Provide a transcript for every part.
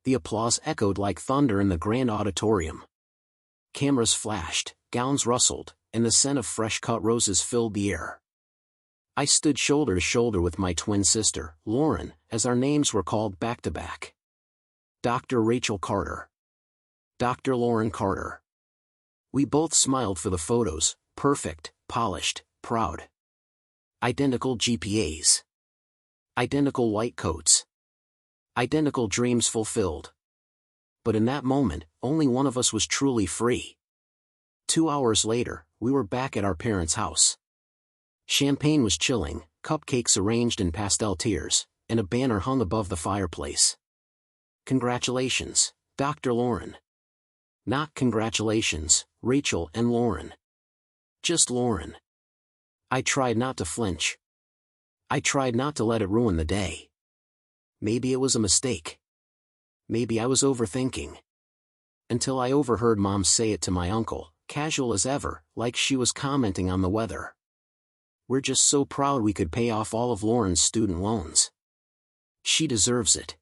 The applause echoed like thunder in the grand auditorium. Cameras flashed, gowns rustled, and the scent of fresh-cut roses filled the air. I stood shoulder to shoulder with my twin sister, Lauren, as our names were called back-to-back. Dr. Rachel Carter. Dr. Lauren Carter. We both smiled for the photos, perfect, polished, proud. Identical GPAs. Identical white coats. Identical dreams fulfilled. But in that moment, only one of us was truly free. 2 hours later, we were back at our parents' house. Champagne was chilling, cupcakes arranged in pastel tiers, and a banner hung above the fireplace. Congratulations, Dr. Lauren. Not congratulations, Rachel and Lauren. Just Lauren. I tried not to flinch. I tried not to let it ruin the day. Maybe it was a mistake. Maybe I was overthinking. Until I overheard Mom say it to my uncle, casual as ever, like she was commenting on the weather. We're just so proud we could pay off all of Lauren's student loans. She deserves it.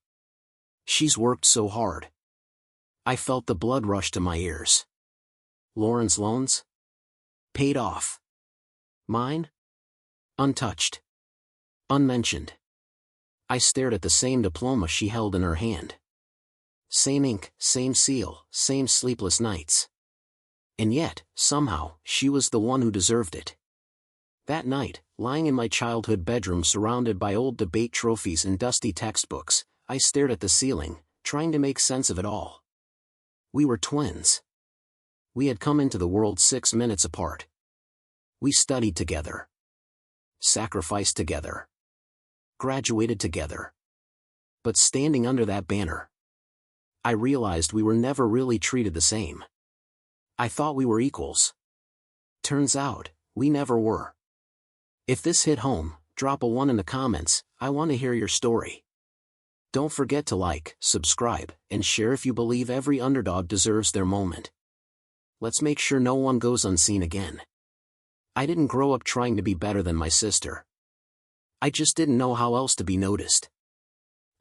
She's worked so hard. I felt the blood rush to my ears. Lauren's loans? Paid off. Mine? Untouched. Unmentioned. I stared at the same diploma she held in her hand. Same ink, same seal, same sleepless nights. And yet, somehow, she was the one who deserved it. That night, lying in my childhood bedroom surrounded by old debate trophies and dusty textbooks, I stared at the ceiling, trying to make sense of it all. We were twins. We had come into the world 6 minutes apart. We studied together. Sacrificed together. Graduated together. But standing under that banner, I realized we were never really treated the same. I thought we were equals. Turns out, we never were. If this hit home, drop a 1 in the comments. I want to hear your story. Don't forget to like, subscribe, and share if you believe every underdog deserves their moment. Let's make sure no one goes unseen again. I didn't grow up trying to be better than my sister. I just didn't know how else to be noticed.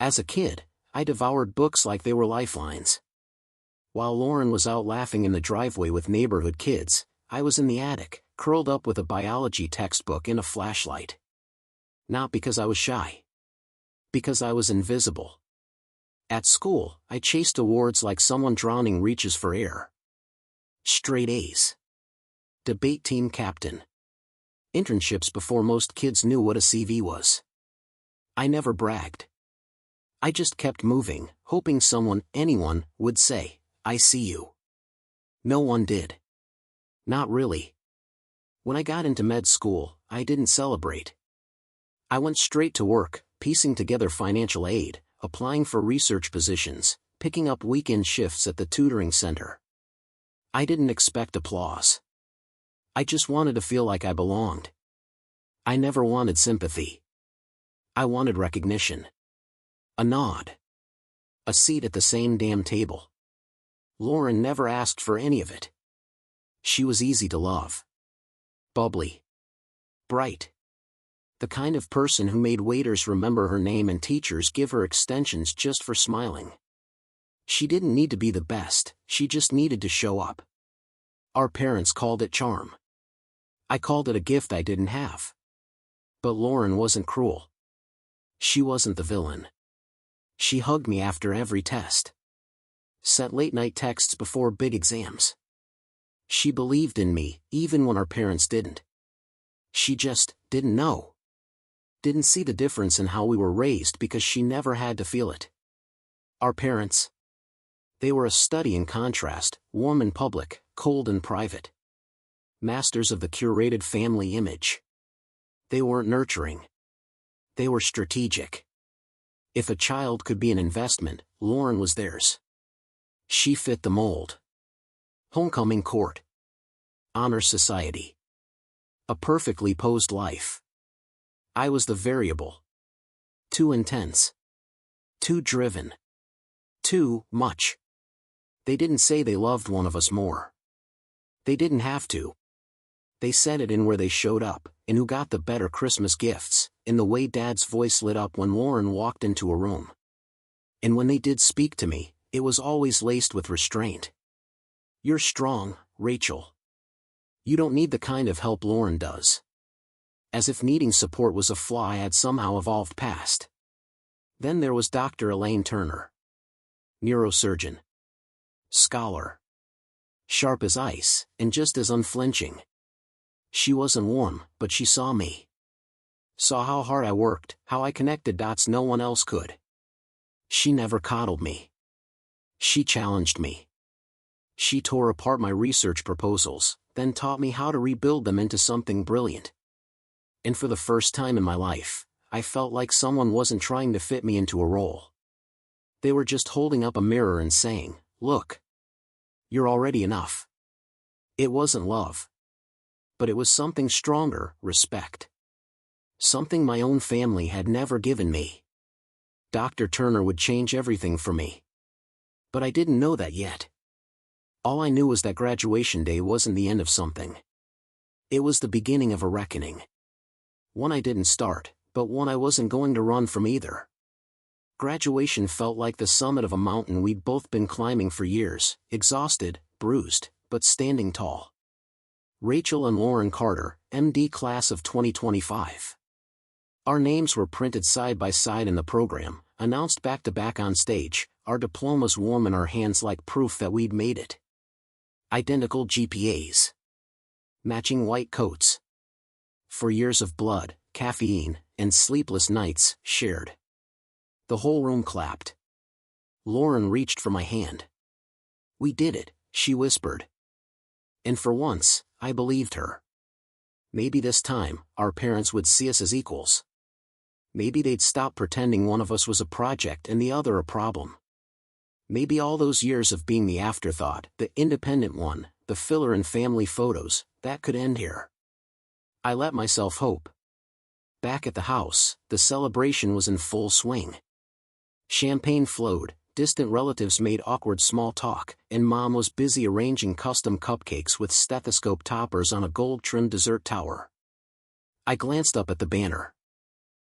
As a kid, I devoured books like they were lifelines. While Lauren was out laughing in the driveway with neighborhood kids, I was in the attic, curled up with a biology textbook and a flashlight. Not because I was shy. Because I was invisible. At school, I chased awards like someone drowning reaches for air. Straight A's. Debate team captain. Internships before most kids knew what a CV was. I never bragged. I just kept moving, hoping someone, anyone, would say, "I see you." No one did. Not really. When I got into med school, I didn't celebrate. I went straight to work, piecing together financial aid, applying for research positions, picking up weekend shifts at the tutoring center. I didn't expect applause. I just wanted to feel like I belonged. I never wanted sympathy. I wanted recognition. A nod. A seat at the same damn table. Lauren never asked for any of it. She was easy to love. Bubbly. Bright. The kind of person who made waiters remember her name and teachers give her extensions just for smiling. She didn't need to be the best, she just needed to show up. Our parents called it charm. I called it a gift I didn't have. But Lauren wasn't cruel. She wasn't the villain. She hugged me after every test. Sent late-night texts before big exams. She believed in me, even when our parents didn't. She just didn't know. Didn't see the difference in how we were raised because she never had to feel it. Our parents. They were a study in contrast, warm in public, cold in private. Masters of the curated family image. They weren't nurturing. They were strategic. If a child could be an investment, Lauren was theirs. She fit the mold. Homecoming court. Honor society. A perfectly posed life. I was the variable. Too intense. Too driven. Too much. They didn't say they loved one of us more. They didn't have to. They said it in where they showed up, in who got the better Christmas gifts, in the way Dad's voice lit up when Lauren walked into a room. And when they did speak to me, it was always laced with restraint. "You're strong, Rachel. You don't need the kind of help Lauren does." As if needing support was a flaw I had somehow evolved past. Then there was Dr. Elaine Turner. Neurosurgeon. Scholar. Sharp as ice, and just as unflinching. She wasn't warm, but she saw me. Saw how hard I worked, how I connected dots no one else could. She never coddled me. She challenged me. She tore apart my research proposals, then taught me how to rebuild them into something brilliant. And for the first time in my life, I felt like someone wasn't trying to fit me into a role. They were just holding up a mirror and saying, "Look. You're already enough." It wasn't love. But it was something stronger, respect. Something my own family had never given me. Dr. Turner would change everything for me. But I didn't know that yet. All I knew was that graduation day wasn't the end of something. It was the beginning of a reckoning. One I didn't start, but one I wasn't going to run from either. Graduation felt like the summit of a mountain we'd both been climbing for years, exhausted, bruised, but standing tall. Rachel and Lauren Carter, MD class of 2025. Our names were printed side by side in the program, announced back to back on stage, our diplomas warm in our hands like proof that we'd made it. Identical GPAs. Matching white coats. For years of blood, caffeine, and sleepless nights, shared. The whole room clapped. Lauren reached for my hand. "We did it," she whispered. And for once, I believed her. Maybe this time, our parents would see us as equals. Maybe they'd stop pretending one of us was a project and the other a problem. Maybe all those years of being the afterthought, the independent one, the filler in family photos, that could end here. I let myself hope. Back at the house, the celebration was in full swing. Champagne flowed, distant relatives made awkward small talk, and Mom was busy arranging custom cupcakes with stethoscope toppers on a gold-trimmed dessert tower. I glanced up at the banner.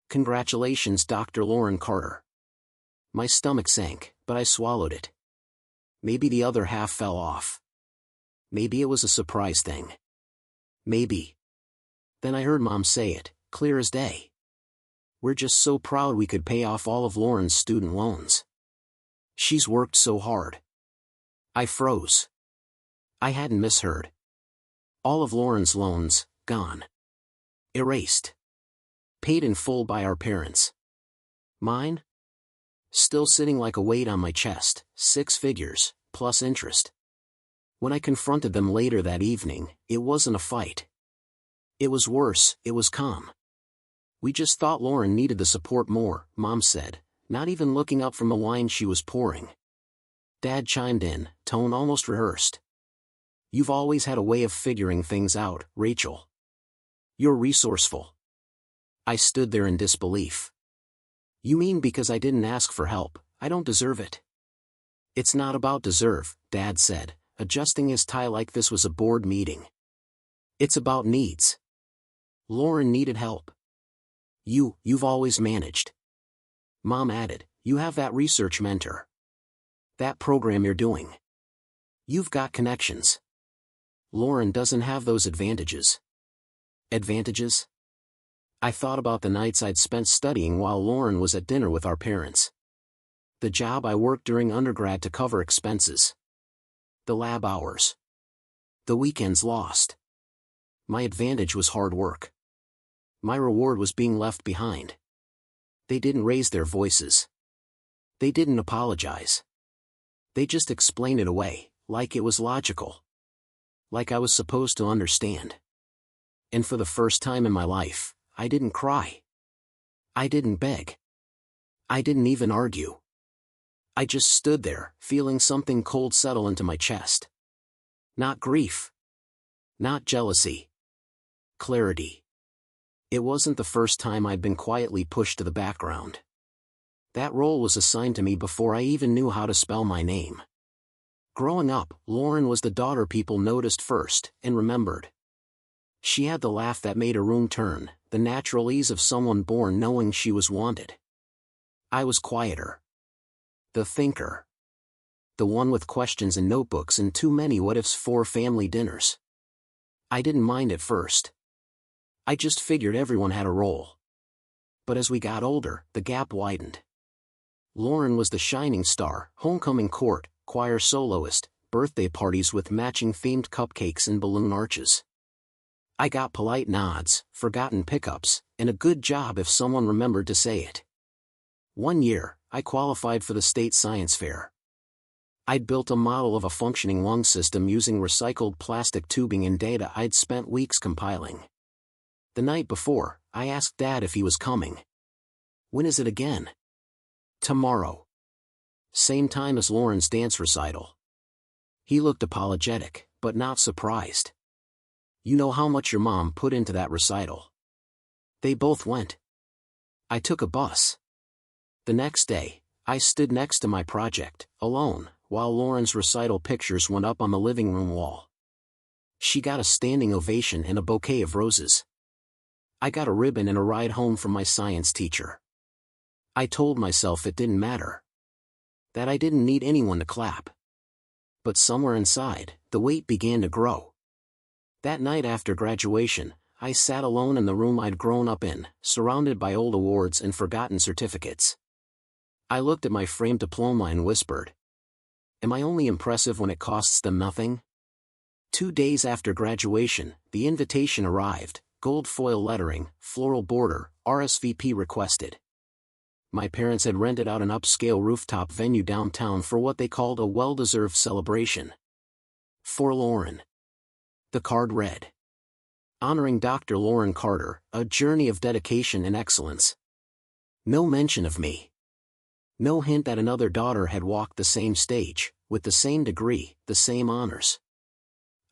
"Congratulations, Dr. Lauren Carter." My stomach sank, but I swallowed it. Maybe the other half fell off. Maybe it was a surprise thing. Maybe. Then I heard Mom say it, clear as day. "We're just so proud we could pay off all of Lauren's student loans. She's worked so hard." I froze. I hadn't misheard. All of Lauren's loans, gone. Erased. Paid in full by our parents. Mine? Still sitting like a weight on my chest, 6 figures, plus interest. When I confronted them later that evening, it wasn't a fight. It was worse, it was calm. "We just thought Lauren needed the support more," Mom said, not even looking up from the wine she was pouring. Dad chimed in, tone almost rehearsed. "You've always had a way of figuring things out, Rachel. You're resourceful." I stood there in disbelief. "You mean because I didn't ask for help, I don't deserve it?" "It's not about deserve," Dad said, adjusting his tie like this was a board meeting. "It's about needs. Lauren needed help. You've always managed." Mom added, "You have that research mentor. That program you're doing. You've got connections. Lauren doesn't have those advantages." Advantages? I thought about the nights I'd spent studying while Lauren was at dinner with our parents. The job I worked during undergrad to cover expenses. The lab hours. The weekends lost. My advantage was hard work. My reward was being left behind. They didn't raise their voices. They didn't apologize. They just explained it away, like it was logical. Like I was supposed to understand. And for the first time in my life, I didn't cry. I didn't beg. I didn't even argue. I just stood there, feeling something cold settle into my chest. Not grief. Not jealousy. Clarity. It wasn't the first time I'd been quietly pushed to the background. That role was assigned to me before I even knew how to spell my name. Growing up, Lauren was the daughter people noticed first and remembered. She had the laugh that made a room turn, the natural ease of someone born knowing she was wanted. I was quieter. The thinker. The one with questions and notebooks and too many what-ifs for family dinners. I didn't mind at first. I just figured everyone had a role. But as we got older, the gap widened. Lauren was the shining star, homecoming court, choir soloist, birthday parties with matching themed cupcakes and balloon arches. I got polite nods, forgotten pickups, and a good job if someone remembered to say it. One year, I qualified for the state science fair. I'd built a model of a functioning lung system using recycled plastic tubing and data I'd spent weeks compiling. The night before, I asked Dad if he was coming. "When is it again?" "Tomorrow. Same time as Lauren's dance recital." He looked apologetic, but not surprised. "You know how much your mom put into that recital." They both went. I took a bus. The next day, I stood next to my project, alone, while Lauren's recital pictures went up on the living room wall. She got a standing ovation and a bouquet of roses. I got a ribbon and a ride home from my science teacher. I told myself it didn't matter. That I didn't need anyone to clap. But somewhere inside, the weight began to grow. That night after graduation, I sat alone in the room I'd grown up in, surrounded by old awards and forgotten certificates. I looked at my framed diploma and whispered, "Am I only impressive when it costs them nothing?" 2 days after graduation, the invitation arrived, gold foil lettering, floral border, RSVP requested. My parents had rented out an upscale rooftop venue downtown for what they called a well-deserved celebration. For Lauren. The card read, "Honoring Dr. Lauren Carter, a journey of dedication and excellence." No mention of me. No hint that another daughter had walked the same stage, with the same degree, the same honors.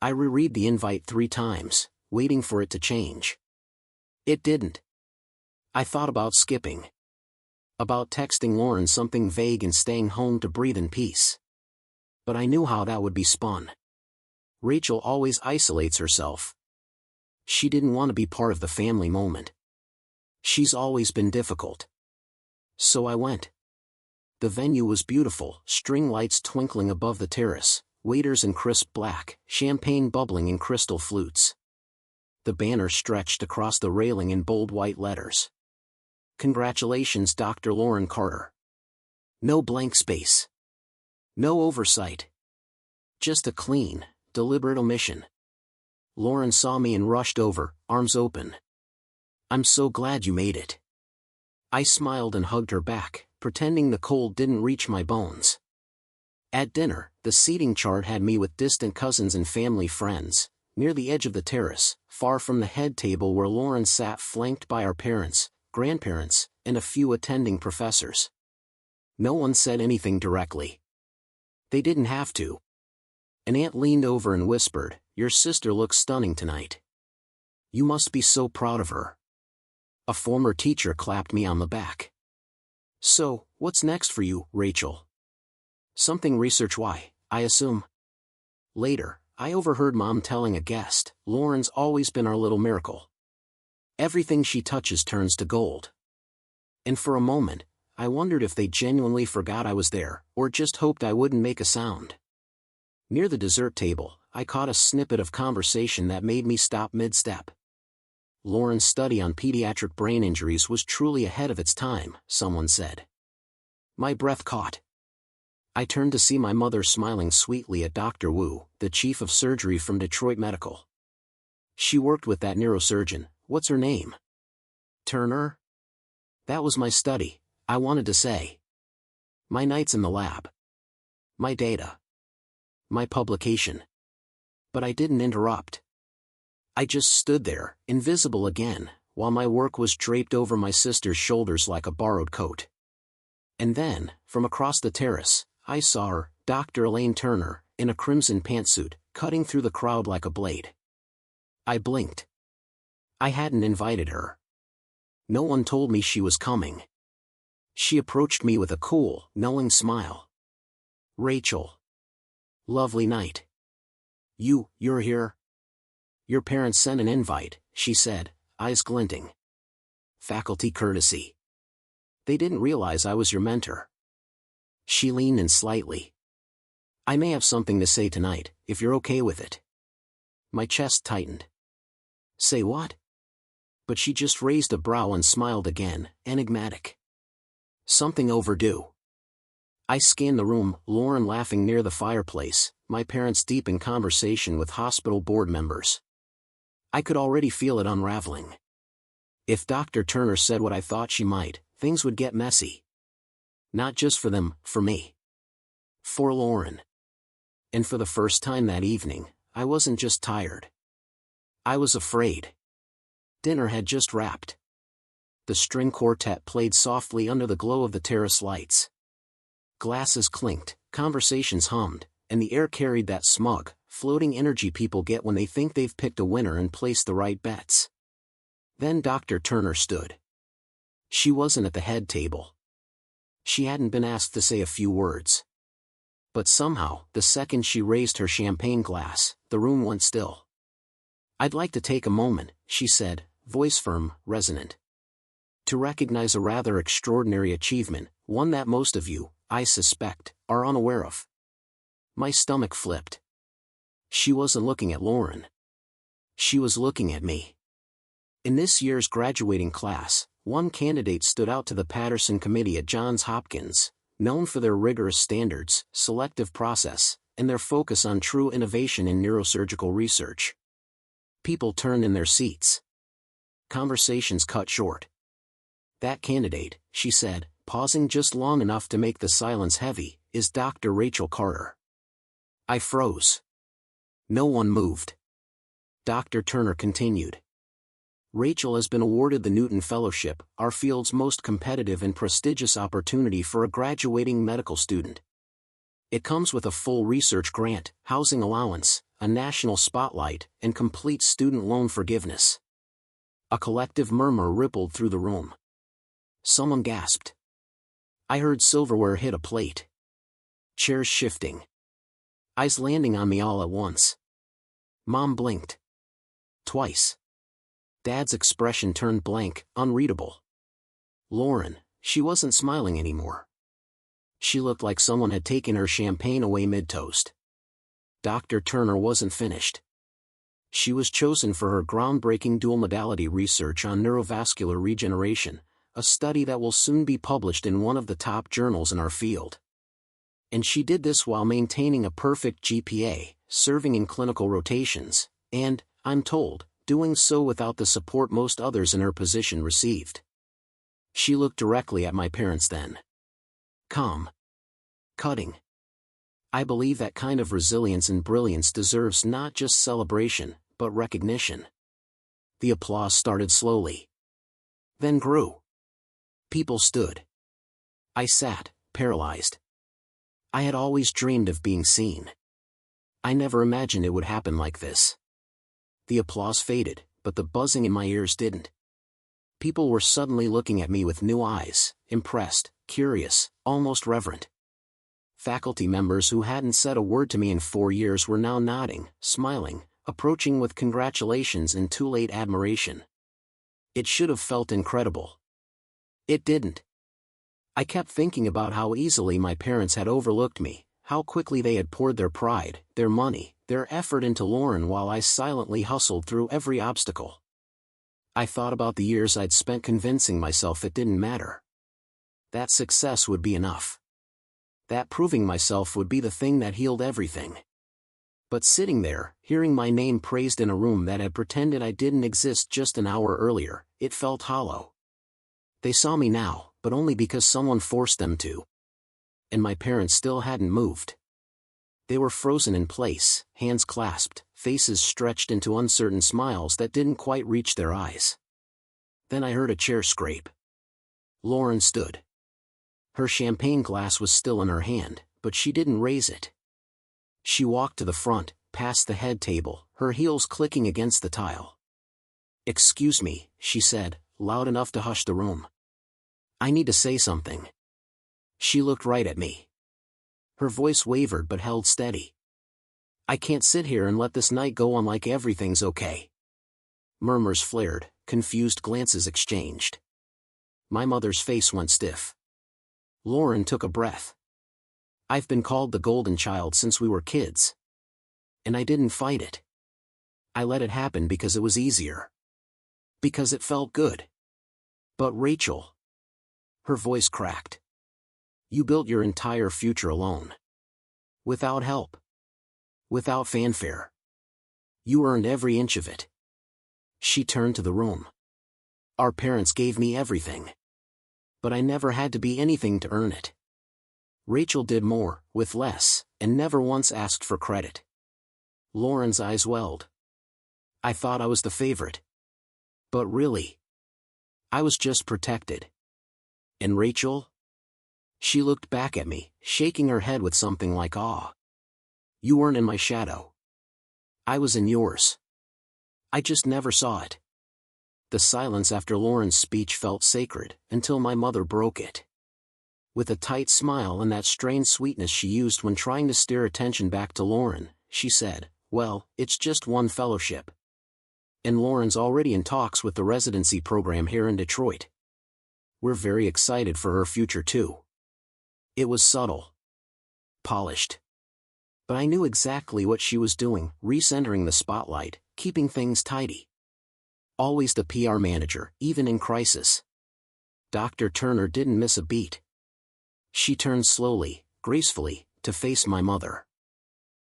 I reread the invite 3 times, waiting for it to change. It didn't. I thought about skipping. About texting Lauren something vague and staying home to breathe in peace. But I knew how that would be spun. Rachel always isolates herself. She didn't want to be part of the family moment. She's always been difficult. So I went. The venue was beautiful, string lights twinkling above the terrace, waiters in crisp black, champagne bubbling in crystal flutes. The banner stretched across the railing in bold white letters. "Congratulations, Dr. Lauren Carter." No blank space. No oversight. Just a clean, deliberate omission. Lauren saw me and rushed over, arms open. "I'm so glad you made it." I smiled and hugged her back, pretending the cold didn't reach my bones. At dinner, the seating chart had me with distant cousins and family friends, near the edge of the terrace, far from the head table where Lauren sat flanked by our parents, grandparents, and a few attending professors. No one said anything directly. They didn't have to. An aunt leaned over and whispered, "Your sister looks stunning tonight. You must be so proud of her." A former teacher clapped me on the back. "So, what's next for you, Rachel?" "Something research-why, I assume." Later, I overheard Mom telling a guest, "Lauren's always been our little miracle. Everything she touches turns to gold." And for a moment, I wondered if they genuinely forgot I was there, or just hoped I wouldn't make a sound. Near the dessert table, I caught a snippet of conversation that made me stop mid-step. Lauren's study on pediatric brain injuries was truly ahead of its time, someone said. My breath caught. I turned to see my mother smiling sweetly at Dr. Wu, the chief of surgery from Detroit Medical. She worked with that neurosurgeon. What's her name? Turner? That was my study, I wanted to say. My nights in the lab. My data. My publication. But I didn't interrupt. I just stood there, invisible again, while my work was draped over my sister's shoulders like a borrowed coat. And then, from across the terrace, I saw her, Dr. Elaine Turner, in a crimson pantsuit, cutting through the crowd like a blade. I blinked. I hadn't invited her. No one told me she was coming. She approached me with a cool, knowing smile. Rachel. Lovely night. You're here? Your parents sent an invite, she said, eyes glinting. Faculty courtesy. They didn't realize I was your mentor. She leaned in slightly. I may have something to say tonight, if you're okay with it. My chest tightened. Say what? But she just raised a brow and smiled again, enigmatic. Something overdue. I scanned the room, Lauren laughing near the fireplace, my parents deep in conversation with hospital board members. I could already feel it unraveling. If Dr. Turner said what I thought she might, things would get messy. Not just for them, for me. For Lauren. And for the first time that evening, I wasn't just tired. I was afraid. Dinner had just wrapped. The string quartet played softly under the glow of the terrace lights. Glasses clinked, conversations hummed, and the air carried that smug, floating energy people get when they think they've picked a winner and placed the right bets. Then Dr. Turner stood. She wasn't at the head table. She hadn't been asked to say a few words. But somehow, the second she raised her champagne glass, the room went still. I'd like to take a moment, she said, voice firm, resonant, to recognize a rather extraordinary achievement, one that most of you, I suspect, are unaware of. My stomach flipped. She wasn't looking at Lauren. She was looking at me. In this year's graduating class, one candidate stood out to the Patterson Committee at Johns Hopkins, known for their rigorous standards, selective process, and their focus on true innovation in neurosurgical research. People turned in their seats. Conversations cut short. That candidate, she said, pausing just long enough to make the silence heavy, is Dr. Rachel Carter. I froze. No one moved. Dr. Turner continued. Rachel has been awarded the Newton Fellowship, our field's most competitive and prestigious opportunity for a graduating medical student. It comes with a full research grant, housing allowance, a national spotlight, and complete student loan forgiveness. A collective murmur rippled through the room. Someone gasped. I heard silverware hit a plate. Chairs shifting. Eyes landing on me all at once. Mom blinked. Twice. Dad's expression turned blank, unreadable. Lauren, she wasn't smiling anymore. She looked like someone had taken her champagne away mid-toast. Dr. Turner wasn't finished. She was chosen for her groundbreaking dual-modality research on neurovascular regeneration, a study that will soon be published in one of the top journals in our field. And she did this while maintaining a perfect GPA, serving in clinical rotations, and, I'm told, doing so without the support most others in her position received. She looked directly at my parents then. Calm. Cutting. I believe that kind of resilience and brilliance deserves not just celebration, but recognition. The applause started slowly. Then grew. People stood. I sat, paralyzed. I had always dreamed of being seen. I never imagined it would happen like this. The applause faded, but the buzzing in my ears didn't. People were suddenly looking at me with new eyes, impressed, curious, almost reverent. Faculty members who hadn't said a word to me in 4 years were now nodding, smiling, approaching with congratulations and too late admiration. It should have felt incredible. It didn't. I kept thinking about how easily my parents had overlooked me, how quickly they had poured their pride, their money, their effort into Lauren while I silently hustled through every obstacle. I thought about the years I'd spent convincing myself it didn't matter. That success would be enough. That proving myself would be the thing that healed everything. But sitting there, hearing my name praised in a room that had pretended I didn't exist just an hour earlier, it felt hollow. They saw me now, but only because someone forced them to. And my parents still hadn't moved. They were frozen in place, hands clasped, faces stretched into uncertain smiles that didn't quite reach their eyes. Then I heard a chair scrape. Lauren stood. Her champagne glass was still in her hand, but she didn't raise it. She walked to the front, past the head table, her heels clicking against the tile. "Excuse me," she said, loud enough to hush the room. "I need to say something." She looked right at me. Her voice wavered but held steady. "I can't sit here and let this night go on like everything's okay." Murmurs flared, confused glances exchanged. My mother's face went stiff. Lauren took a breath. I've been called the golden child since we were kids. And I didn't fight it. I let it happen because it was easier. Because it felt good. But Rachel. Her voice cracked. You built your entire future alone. Without help. Without fanfare. You earned every inch of it. She turned to the room. Our parents gave me everything. But I never had to be anything to earn it. Rachel did more, with less, and never once asked for credit. Lauren's eyes welled. I thought I was the favorite. But really, I was just protected. And Rachel? She looked back at me, shaking her head with something like awe. You weren't in my shadow. I was in yours. I just never saw it. The silence after Lauren's speech felt sacred, until my mother broke it. With a tight smile and that strange sweetness she used when trying to steer attention back to Lauren, she said, well, it's just one fellowship. And Lauren's already in talks with the residency program here in Detroit. We're very excited for her future too. It was subtle. Polished. But I knew exactly what she was doing, recentering the spotlight, keeping things tidy. Always the PR manager, even in crisis. Dr. Turner didn't miss a beat. She turned slowly, gracefully, to face my mother.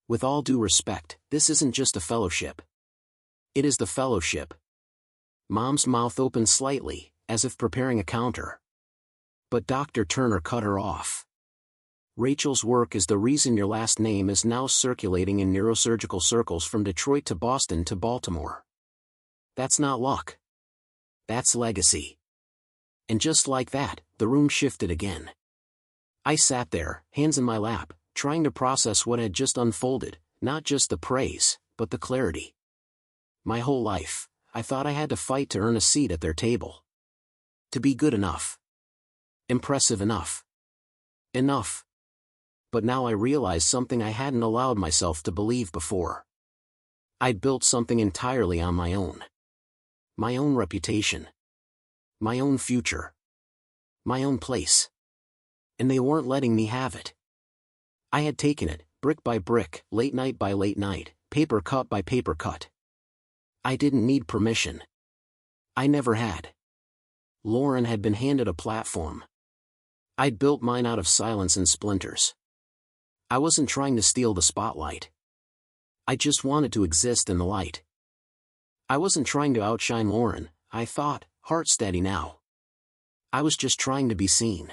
With all due respect, this isn't just a fellowship. It is the fellowship. Mom's mouth opened slightly, as if preparing a counter. But Dr. Turner cut her off. Rachel's work is the reason your last name is now circulating in neurosurgical circles from Detroit to Boston to Baltimore. That's not luck. That's legacy. And just like that, the room shifted again. I sat there, hands in my lap, trying to process what had just unfolded, not just the praise, but the clarity. My whole life, I thought I had to fight to earn a seat at their table. To be good enough. Impressive enough. Enough. But now I realized something I hadn't allowed myself to believe before. I'd built something entirely on my own. My own reputation. My own future. My own place. And they weren't letting me have it. I had taken it, brick by brick, late night by late night, paper cut by paper cut. I didn't need permission. I never had. Lauren had been handed a platform. I'd built mine out of silence and splinters. I wasn't trying to steal the spotlight. I just wanted to exist in the light. I wasn't trying to outshine Lauren, I thought, heart steady now. I was just trying to be seen.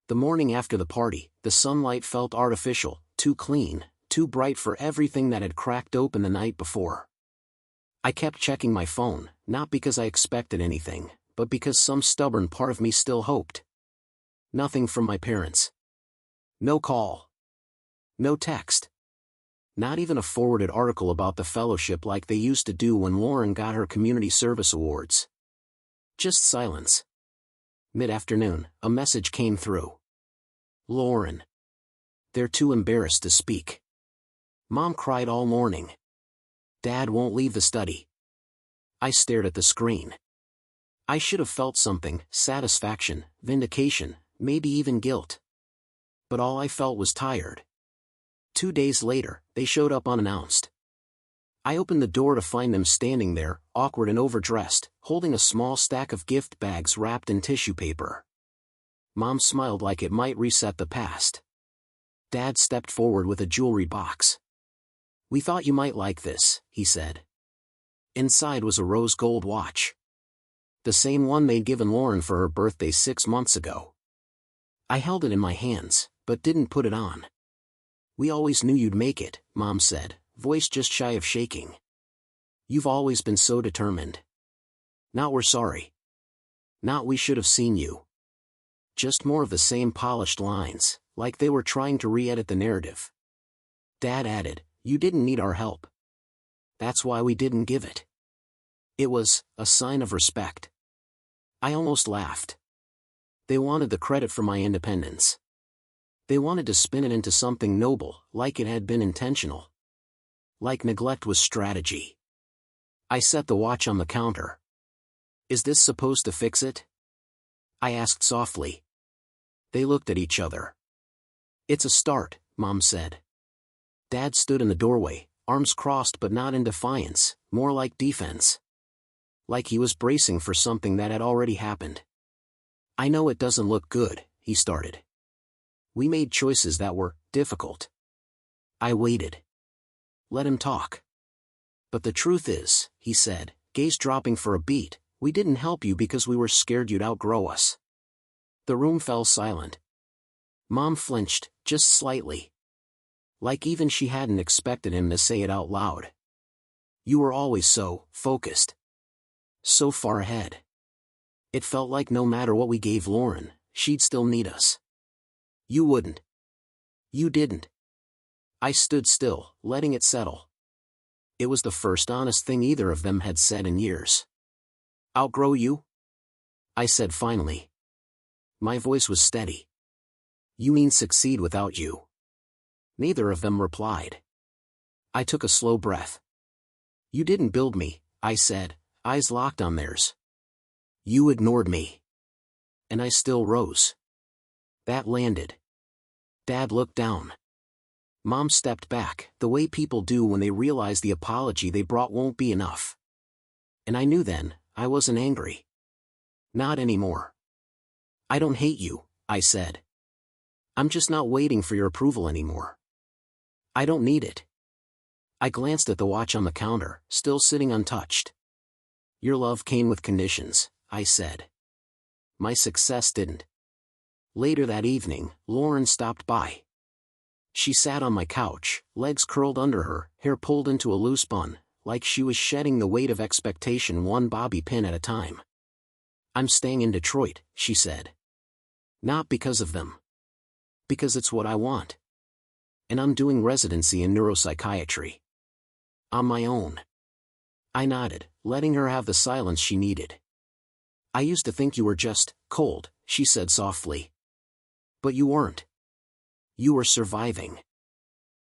The morning after the party, the sunlight felt artificial, too clean, too bright for everything that had cracked open the night before. I kept checking my phone, not because I expected anything, but because some stubborn part of me still hoped. Nothing from my parents. No call. No text. Not even a forwarded article about the fellowship like they used to do when Lauren got her community service awards. Just silence. Mid-afternoon, a message came through. Lauren. They're too embarrassed to speak. Mom cried all morning. Dad won't leave the study. I stared at the screen. I should have felt something, satisfaction, vindication, maybe even guilt. But all I felt was tired. 2 days later, they showed up unannounced. I opened the door to find them standing there, awkward and overdressed, holding a small stack of gift bags wrapped in tissue paper. Mom smiled like it might reset the past. Dad stepped forward with a jewelry box. We thought you might like this, he said. Inside was a rose gold watch. The same one they'd given Lauren for her birthday 6 months ago. I held it in my hands, but didn't put it on. We always knew you'd make it, Mom said, voice just shy of shaking. You've always been so determined. Not we're sorry. Not we should have seen you. Just more of the same polished lines, like they were trying to re-edit the narrative. Dad added, you didn't need our help. That's why we didn't give it. It was a sign of respect. I almost laughed. They wanted the credit for my independence. They wanted to spin it into something noble, like it had been intentional. Like neglect was strategy. I set the watch on the counter. Is this supposed to fix it? I asked softly. They looked at each other. It's a start, Mom said. Dad stood in the doorway, arms crossed but not in defiance, more like defense. Like he was bracing for something that had already happened. I know it doesn't look good, he started. We made choices that were difficult. I waited. Let him talk. But the truth is, he said, gaze dropping for a beat, we didn't help you because we were scared you'd outgrow us. The room fell silent. Mom flinched, just slightly. Like even she hadn't expected him to say it out loud. You were always so focused. So far ahead. It felt like no matter what we gave Lauren, she'd still need us. You wouldn't. You didn't. I stood still, letting it settle. It was the first honest thing either of them had said in years. Outgrow you? I said finally. My voice was steady. You mean succeed without you? Neither of them replied. I took a slow breath. You didn't build me, I said, eyes locked on theirs. You ignored me. And I still rose. That landed. Dad looked down. Mom stepped back, the way people do when they realize the apology they brought won't be enough. And I knew then, I wasn't angry. Not anymore. I don't hate you, I said. I'm just not waiting for your approval anymore. I don't need it. I glanced at the watch on the counter, still sitting untouched. Your love came with conditions, I said. My success didn't. Later that evening, Lauren stopped by. She sat on my couch, legs curled under her, hair pulled into a loose bun, like she was shedding the weight of expectation one bobby pin at a time. I'm staying in Detroit, she said. Not because of them. Because it's what I want. And I'm doing residency in neuropsychiatry. On my own. I nodded, letting her have the silence she needed. I used to think you were just cold, she said softly. But you weren't. You were surviving.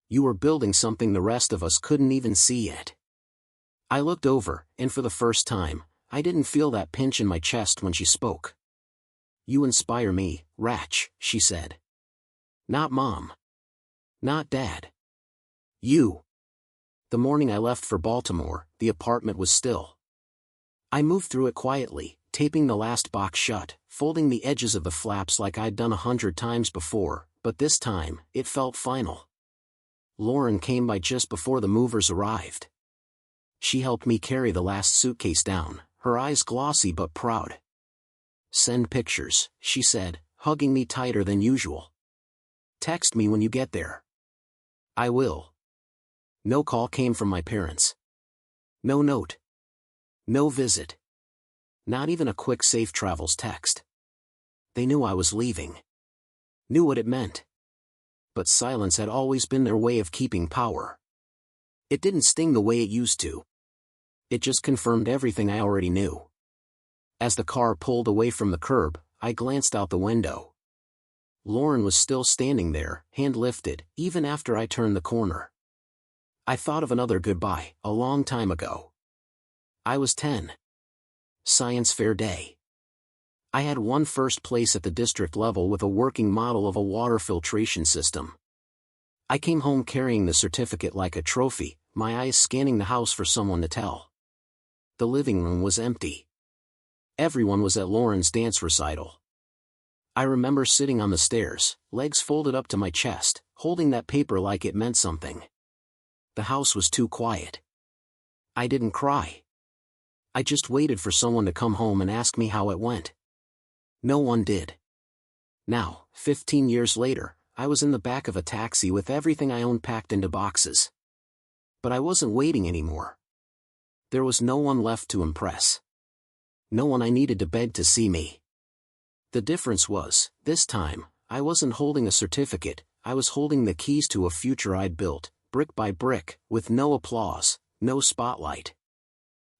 You were building something the rest of us couldn't even see yet. I looked over, and for the first time, I didn't feel that pinch in my chest when she spoke. You inspire me, Ratch, she said. Not Mom. Not Dad. You. The morning I left for Baltimore, the apartment was still. I moved through it quietly, taping the last box shut, folding the edges of the flaps like I'd done 100 times before, but this time, it felt final. Lauren came by just before the movers arrived. She helped me carry the last suitcase down, her eyes glossy but proud. Send pictures, she said, hugging me tighter than usual. Text me when you get there. I will. No call came from my parents. No note. No visit. Not even a quick safe travels text. They knew I was leaving. Knew what it meant. But silence had always been their way of keeping power. It didn't sting the way it used to. It just confirmed everything I already knew. As the car pulled away from the curb, I glanced out the window. Lauren was still standing there, hand lifted, even after I turned the corner. I thought of another goodbye, a long time ago. I was 10. Science fair day. I had won first place at the district level with a working model of a water filtration system. I came home carrying the certificate like a trophy, my eyes scanning the house for someone to tell. The living room was empty. Everyone was at Lauren's dance recital. I remember sitting on the stairs, legs folded up to my chest, holding that paper like it meant something. The house was too quiet. I didn't cry. I just waited for someone to come home and ask me how it went. No one did. Now, 15 years later, I was in the back of a taxi with everything I owned packed into boxes. But I wasn't waiting anymore. There was no one left to impress. No one I needed to beg to see me. The difference was, this time, I wasn't holding a certificate, I was holding the keys to a future I'd built, brick by brick, with no applause, no spotlight.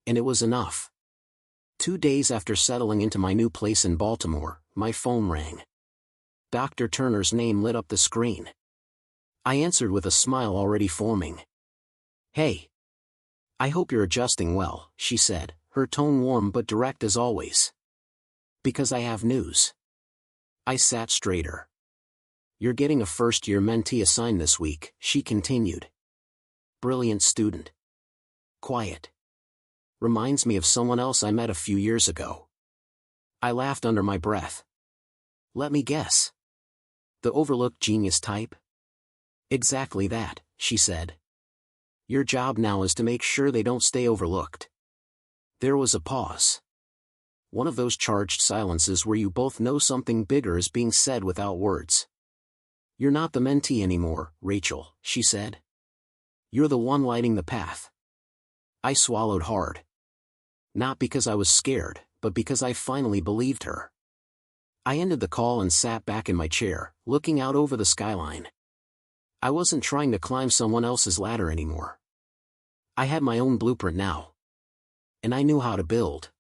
And it was enough. 2 days after settling into my new place in Baltimore, my phone rang. Dr. Turner's name lit up the screen. I answered with a smile already forming. Hey. I hope you're adjusting well, she said, her tone warm but direct as always. Because I have news. I sat straighter. You're getting a first-year mentee assigned this week, she continued. Brilliant student. Quiet. Reminds me of someone else I met a few years ago. I laughed under my breath. Let me guess. The overlooked genius type? Exactly that, she said. Your job now is to make sure they don't stay overlooked. There was a pause. One of those charged silences where you both know something bigger is being said without words. You're not the mentee anymore, Rachel, she said. You're the one lighting the path. I swallowed hard. Not because I was scared, but because I finally believed her. I ended the call and sat back in my chair, looking out over the skyline. I wasn't trying to climb someone else's ladder anymore. I had my own blueprint now. And I knew how to build.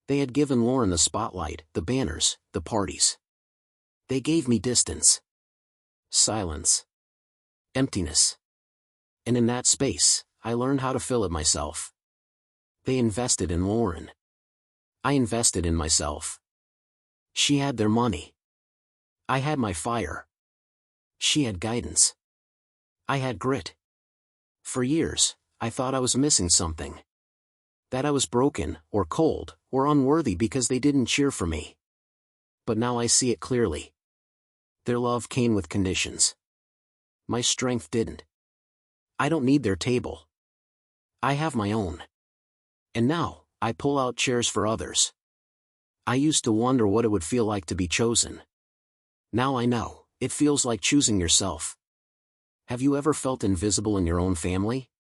They had given Lauren the spotlight, the banners, the parties. They gave me distance. Silence. Emptiness. And in that space, I learned how to fill it myself. They invested in Lauren. I invested in myself. She had their money. I had my fire. She had guidance. I had grit. For years, I thought I was missing something. That I was broken, or cold, or unworthy because they didn't cheer for me. But now I see it clearly. Their love came with conditions. My strength didn't. I don't need their table. I have my own. And now, I pull out chairs for others. I used to wonder what it would feel like to be chosen. Now I know, it feels like choosing yourself. Have you ever felt invisible in your own family?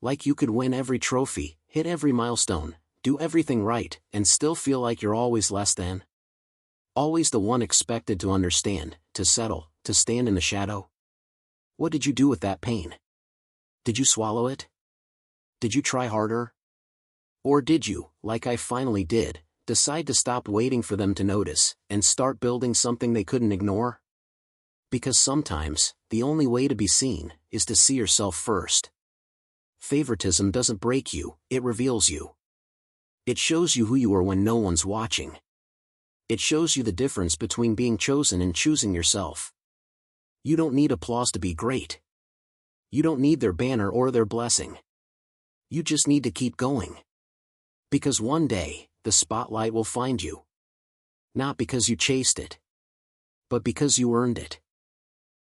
Like you could win every trophy, hit every milestone, do everything right, and still feel like you're always less than? Always the one expected to understand, to settle, to stand in the shadow? What did you do with that pain? Did you swallow it? Did you try harder? Or did you, like I finally did, decide to stop waiting for them to notice, and start building something they couldn't ignore? Because sometimes, the only way to be seen, is to see yourself first. Favoritism doesn't break you, it reveals you. It shows you who you are when no one's watching. It shows you the difference between being chosen and choosing yourself. You don't need applause to be great. You don't need their banner or their blessing. You just need to keep going. Because one day, the spotlight will find you. Not because you chased it, but because you earned it.